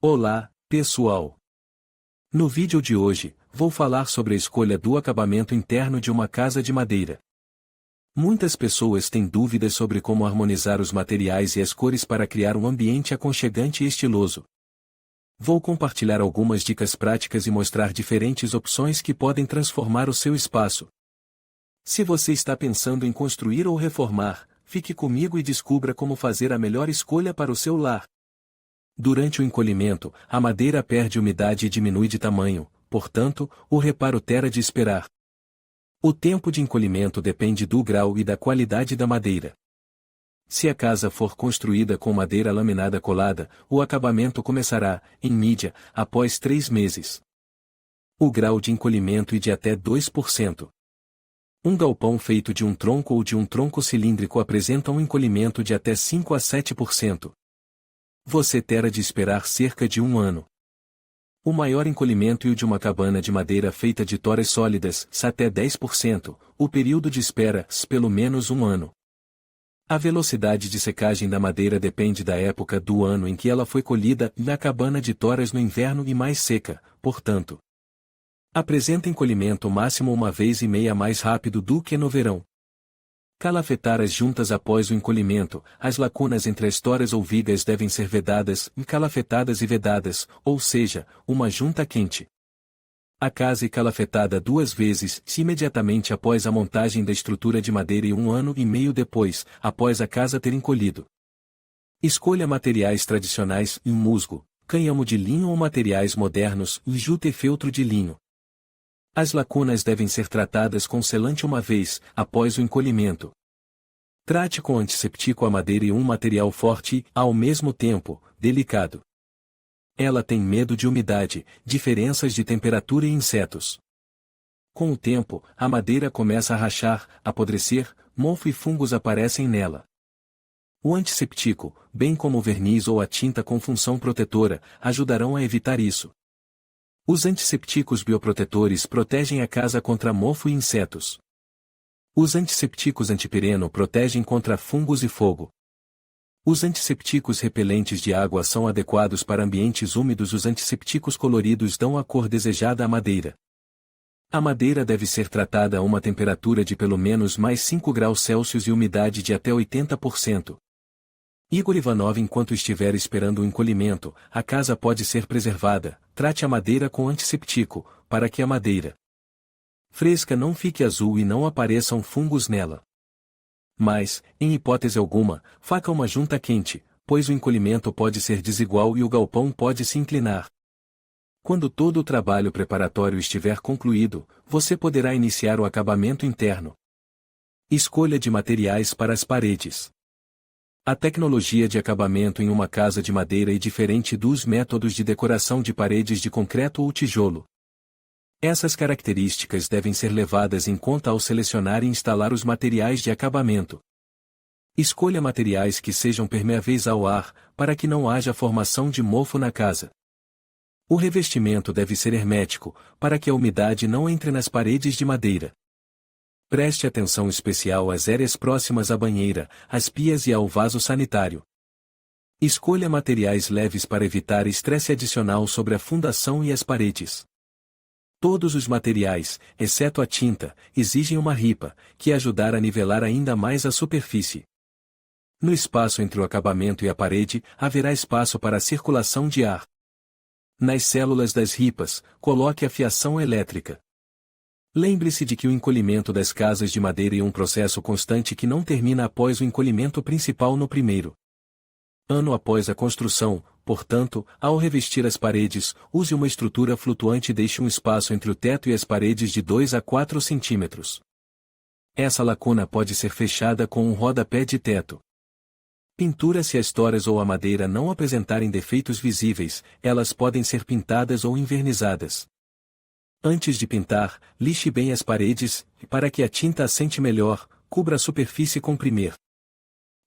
Olá, pessoal! No vídeo de hoje, vou falar sobre a escolha do acabamento interno de uma casa de madeira. Muitas pessoas têm dúvidas sobre como harmonizar os materiais e as cores para criar um ambiente aconchegante e estiloso. Vou compartilhar algumas dicas práticas e mostrar diferentes opções que podem transformar o seu espaço. Se você está pensando em construir ou reformar, fique comigo e descubra como fazer a melhor escolha para o seu lar. Durante o encolhimento, a madeira perde umidade e diminui de tamanho, portanto, o reparo terá de esperar. O tempo de encolhimento depende do grau e da qualidade da madeira. Se a casa for construída com madeira laminada colada, o acabamento começará, em média, após 3 meses. O grau de encolhimento é de até 2%. Um galpão feito de um tronco ou de um tronco cilíndrico apresenta um encolhimento de até 5 a 7%. Você terá de esperar cerca de 1 ano. O maior encolhimento é o de uma cabana de madeira feita de toras sólidas, até 10%, o período de espera, pelo menos 1 ano. A velocidade de secagem da madeira depende da época do ano em que ela foi colhida, na cabana de toras no inverno e mais seca, portanto. Apresenta encolhimento máximo 1,5 vezes mais rápido do que no verão. Calafetar as juntas após o encolhimento, as lacunas entre as toras ou vigas devem ser vedadas, encalafetadas e vedadas, ou seja, uma junta quente. A casa é calafetada 2 vezes, imediatamente após a montagem da estrutura de madeira e 1,5 anos depois, após a casa ter encolhido. Escolha materiais tradicionais, musgo, cânhamo de linho ou materiais modernos, jute e feltro de linho. As lacunas devem ser tratadas com selante 1 vez, após o encolhimento. Trate com antisseptico a madeira e um material forte e, ao mesmo tempo, delicado. Ela tem medo de umidade, diferenças de temperatura e insetos. Com o tempo, a madeira começa a rachar, apodrecer, mofo e fungos aparecem nela. O antisseptico, bem como o verniz ou a tinta com função protetora, ajudarão a evitar isso. Os antissepticos bioprotetores protegem a casa contra mofo e insetos. Os antissepticos antipireno protegem contra fungos e fogo. Os antissepticos repelentes de água são adequados para ambientes úmidos. Os antissepticos coloridos dão a cor desejada à madeira. A madeira deve ser tratada a uma temperatura de pelo menos mais 5 graus Celsius e umidade de até 80%. Igor Ivanov. Enquanto estiver esperando o encolhimento, a casa pode ser preservada. Trate a madeira com antisseptico, para que a madeira fresca não fique azul e não apareçam fungos nela. Mas, em hipótese alguma, faça uma junta quente, pois o encolhimento pode ser desigual e o galpão pode se inclinar. Quando todo o trabalho preparatório estiver concluído, você poderá iniciar o acabamento interno. Escolha de materiais para as paredes. A tecnologia de acabamento em uma casa de madeira é diferente dos métodos de decoração de paredes de concreto ou tijolo. Essas características devem ser levadas em conta ao selecionar e instalar os materiais de acabamento. Escolha materiais que sejam permeáveis ao ar, para que não haja formação de mofo na casa. O revestimento deve ser hermético, para que a umidade não entre nas paredes de madeira. Preste atenção especial às áreas próximas à banheira, às pias e ao vaso sanitário. Escolha materiais leves para evitar estresse adicional sobre a fundação e as paredes. Todos os materiais, exceto a tinta, exigem uma ripa, que ajudará a nivelar ainda mais a superfície. No espaço entre o acabamento e a parede, haverá espaço para a circulação de ar. Nas células das ripas, coloque a fiação elétrica. Lembre-se de que o encolhimento das casas de madeira é um processo constante que não termina após o encolhimento principal no primeiro ano após a construção. Portanto, ao revestir as paredes, use uma estrutura flutuante e deixe um espaço entre o teto e as paredes de 2 a 4 centímetros. Essa lacuna pode ser fechada com um rodapé de teto. Pintura. Se as toras ou a madeira não apresentarem defeitos visíveis, elas podem ser pintadas ou envernizadas. Antes de pintar, lixe bem as paredes, e para que a tinta assente melhor, cubra a superfície com primer.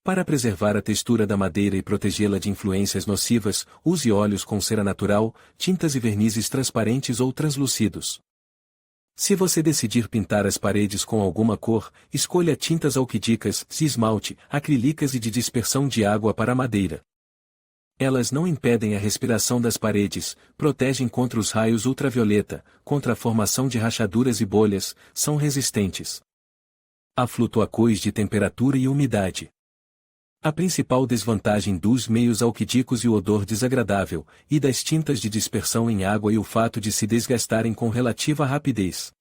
Para preservar a textura da madeira e protegê-la de influências nocivas, use óleos com cera natural, tintas e vernizes transparentes ou translúcidos. Se você decidir pintar as paredes com alguma cor, escolha tintas alquídicas, esmalte, acrílicas e de dispersão de água para a madeira. Elas não impedem a respiração das paredes, protegem contra os raios ultravioleta, contra a formação de rachaduras e bolhas, são resistentes a flutuações de temperatura e umidade. A principal desvantagem dos meios alquídicos e o odor desagradável, e das tintas de dispersão em água e o fato de se desgastarem com relativa rapidez.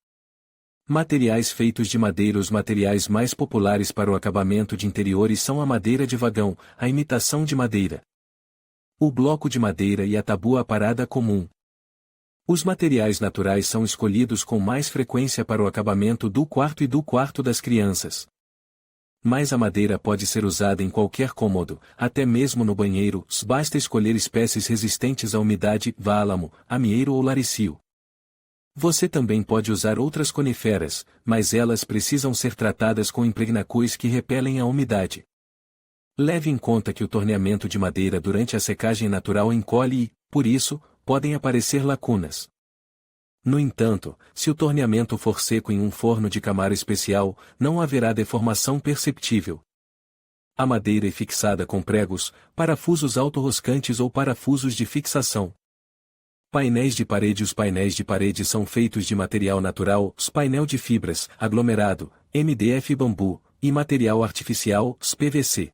Materiais feitos de madeira. Os materiais mais populares para o acabamento de interiores são a madeira de vagão, a imitação de madeira, o bloco de madeira e a tabua parada comum. Os materiais naturais são escolhidos com mais frequência para o acabamento do quarto e do quarto das crianças. Mas a madeira pode ser usada em qualquer cômodo, até mesmo no banheiro, basta escolher espécies resistentes à umidade, válamo, amieiro ou laricio. Você também pode usar outras coníferas, mas elas precisam ser tratadas com impregnacões que repelem a umidade. Leve em conta que o torneamento de madeira durante a secagem natural encolhe e, por isso, podem aparecer lacunas. No entanto, se o torneamento for seco em um forno de camara especial, não haverá deformação perceptível. A madeira é fixada com pregos, parafusos autorroscantes ou parafusos de fixação. Painéis de parede. Os painéis de parede são feitos de material natural, painel de fibras, aglomerado, MDF bambu, e material artificial, PVC.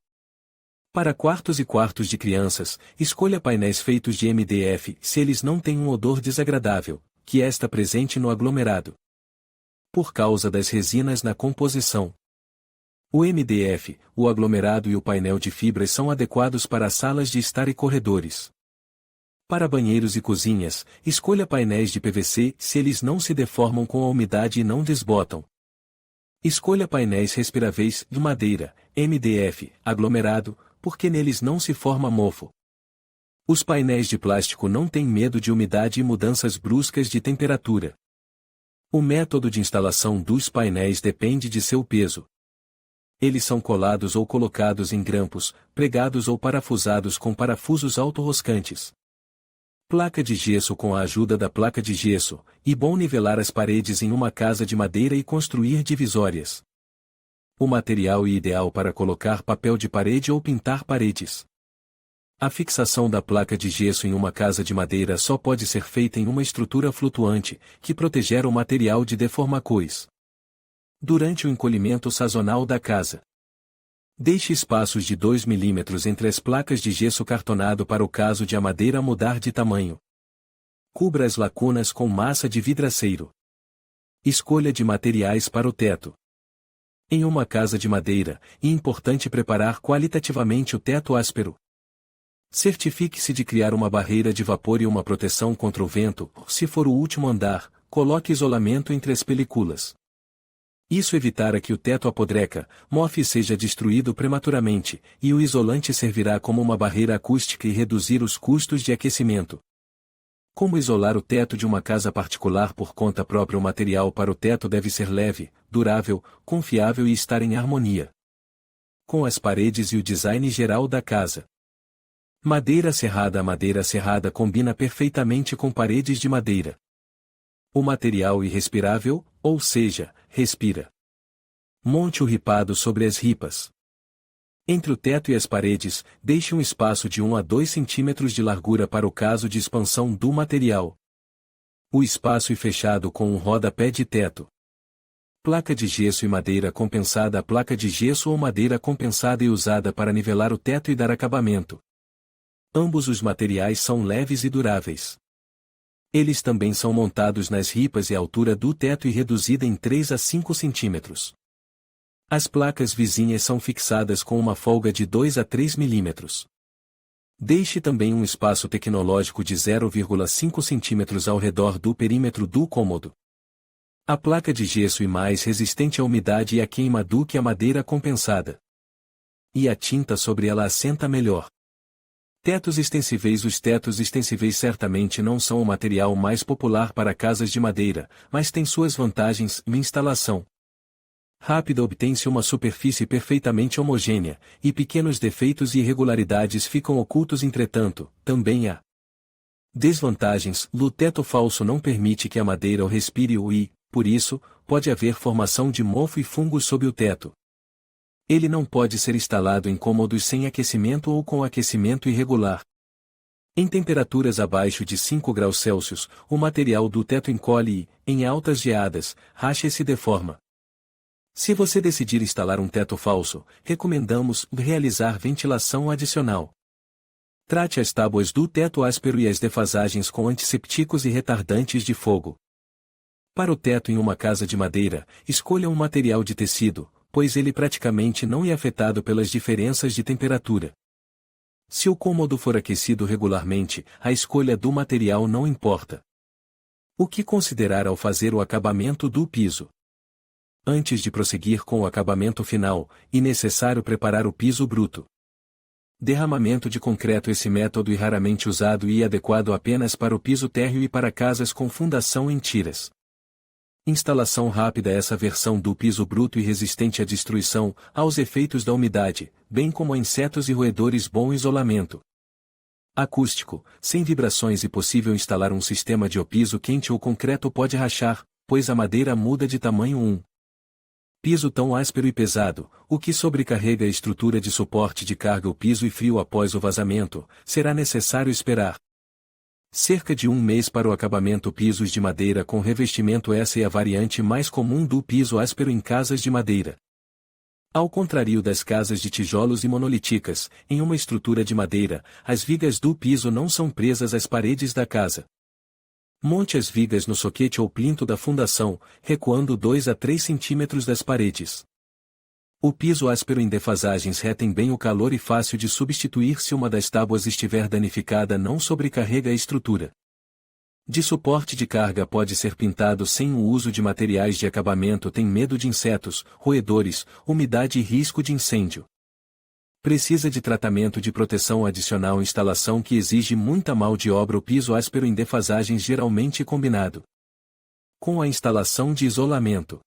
Para quartos e quartos de crianças, escolha painéis feitos de MDF se eles não têm um odor desagradável, que está presente no aglomerado. Por causa das resinas na composição. O MDF, o aglomerado e o painel de fibras são adequados para salas de estar e corredores. Para banheiros e cozinhas, escolha painéis de PVC se eles não se deformam com a umidade e não desbotam. Escolha painéis respiráveis de madeira, MDF, aglomerado, porque neles não se forma mofo. Os painéis de plástico não têm medo de umidade e mudanças bruscas de temperatura. O método de instalação dos painéis depende de seu peso. Eles são colados ou colocados em grampos, pregados ou parafusados com parafusos autorroscantes. Placa de gesso. Com a ajuda da placa de gesso, é bom nivelar as paredes em uma casa de madeira e construir divisórias. O material é ideal para colocar papel de parede ou pintar paredes. A fixação da placa de gesso em uma casa de madeira só pode ser feita em uma estrutura flutuante, que proteger o material de deformações. Durante o encolhimento sazonal da casa, deixe espaços de 2 mm entre as placas de gesso cartonado para o caso de a madeira mudar de tamanho. Cubra as lacunas com massa de vidraceiro. Escolha de materiais para o teto. Em uma casa de madeira, é importante preparar qualitativamente o teto áspero. Certifique-se de criar uma barreira de vapor e uma proteção contra o vento. Se for o último andar, coloque isolamento entre as películas. Isso evitará que o teto apodreça, mofe e seja destruído prematuramente, e o isolante servirá como uma barreira acústica e reduzir os custos de aquecimento. Como isolar o teto de uma casa particular por conta própria? O material para o teto deve ser leve, durável, confiável e estar em harmonia com as paredes e o design geral da casa. Madeira serrada. A madeira serrada combina perfeitamente com paredes de madeira. O material é respirável, ou seja, respira. Monte o ripado sobre as ripas. Entre o teto e as paredes, deixe um espaço de 1 a 2 cm de largura para o caso de expansão do material. O espaço é fechado com um rodapé de teto. Placa de gesso e madeira compensada. A placa de gesso ou madeira compensada é usada para nivelar o teto e dar acabamento. Ambos os materiais são leves e duráveis. Eles também são montados nas ripas e a altura do teto e reduzida em 3 a 5 cm. As placas vizinhas são fixadas com uma folga de 2 a 3 mm. Deixe também um espaço tecnológico de 0,5 cm ao redor do perímetro do cômodo. A placa de gesso é mais resistente à umidade e à queima do que a madeira compensada. E a tinta sobre ela assenta melhor. Tetos extensíveis. Os tetos extensíveis certamente não são o material mais popular para casas de madeira, mas têm suas vantagens. Instalação rápida. Obtém-se uma superfície perfeitamente homogênea, e pequenos defeitos e irregularidades ficam ocultos. Entretanto, também há desvantagens. O teto falso não permite que a madeira o respire e, por isso, pode haver formação de mofo e fungos sob o teto. Ele não pode ser instalado em cômodos sem aquecimento ou com aquecimento irregular. Em temperaturas abaixo de 5 graus Celsius, o material do teto encolhe e, em altas geadas, racha e se deforma. Se você decidir instalar um teto falso, recomendamos realizar ventilação adicional. Trate as tábuas do teto áspero e as defasagens com antissepticos e retardantes de fogo. Para o teto em uma casa de madeira, escolha um material de tecido, pois ele praticamente não é afetado pelas diferenças de temperatura. Se o cômodo for aquecido regularmente, a escolha do material não importa. O que considerar ao fazer o acabamento do piso? Antes de prosseguir com o acabamento final, é necessário preparar o piso bruto. Derramamento de concreto. Esse método é raramente usado e adequado apenas para o piso térreo e para casas com fundação em tiras. Instalação rápida. Essa versão do piso bruto e resistente à destruição, aos efeitos da umidade, bem como a insetos e roedores. Bom isolamento acústico, sem vibrações e possível instalar um sistema de piso quente ou concreto pode rachar, pois a madeira muda de tamanho. Piso tão áspero e pesado, o que sobrecarrega a estrutura de suporte de carga. O piso e frio após o vazamento, será necessário esperar cerca de 1 mês para o acabamento. Pisos de madeira com revestimento. Essa é a variante mais comum do piso áspero em casas de madeira. Ao contrário das casas de tijolos e monolíticas, em uma estrutura de madeira, as vigas do piso não são presas às paredes da casa. Monte as vigas no soquete ou plinto da fundação, recuando 2 a 3 centímetros das paredes. O piso áspero em defasagens retém bem o calor e fácil de substituir se uma das tábuas estiver danificada. Não sobrecarrega a estrutura. De suporte de carga pode ser pintado sem o uso de materiais de acabamento. Tem medo de insetos, roedores, umidade e risco de incêndio. Precisa de tratamento de proteção adicional. Instalação que exige muita mão de obra. O piso áspero em defasagens geralmente combinado com a instalação de isolamento.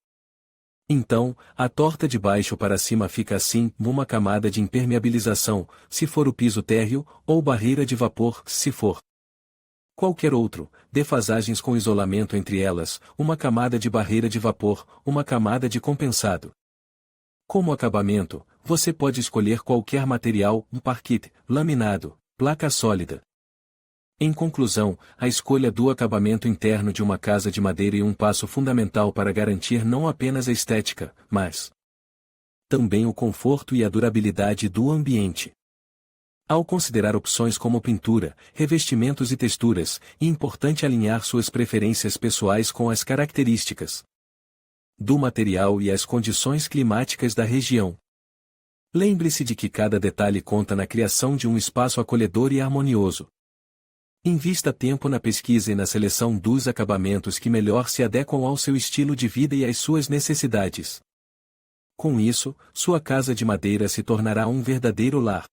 Então, a torta de baixo para cima fica assim, uma camada de impermeabilização, se for o piso térreo, ou barreira de vapor, se for qualquer outro, defasagens com isolamento entre elas, uma camada de barreira de vapor, uma camada de compensado. Como acabamento, você pode escolher qualquer material, parquet, laminado, placa sólida. Em conclusão, a escolha do acabamento interno de uma casa de madeira é um passo fundamental para garantir não apenas a estética, mas também o conforto e a durabilidade do ambiente. Ao considerar opções como pintura, revestimentos e texturas, é importante alinhar suas preferências pessoais com as características do material e as condições climáticas da região. Lembre-se de que cada detalhe conta na criação de um espaço acolhedor e harmonioso. Invista tempo na pesquisa e na seleção dos acabamentos que melhor se adequam ao seu estilo de vida e às suas necessidades. Com isso, sua casa de madeira se tornará um verdadeiro lar.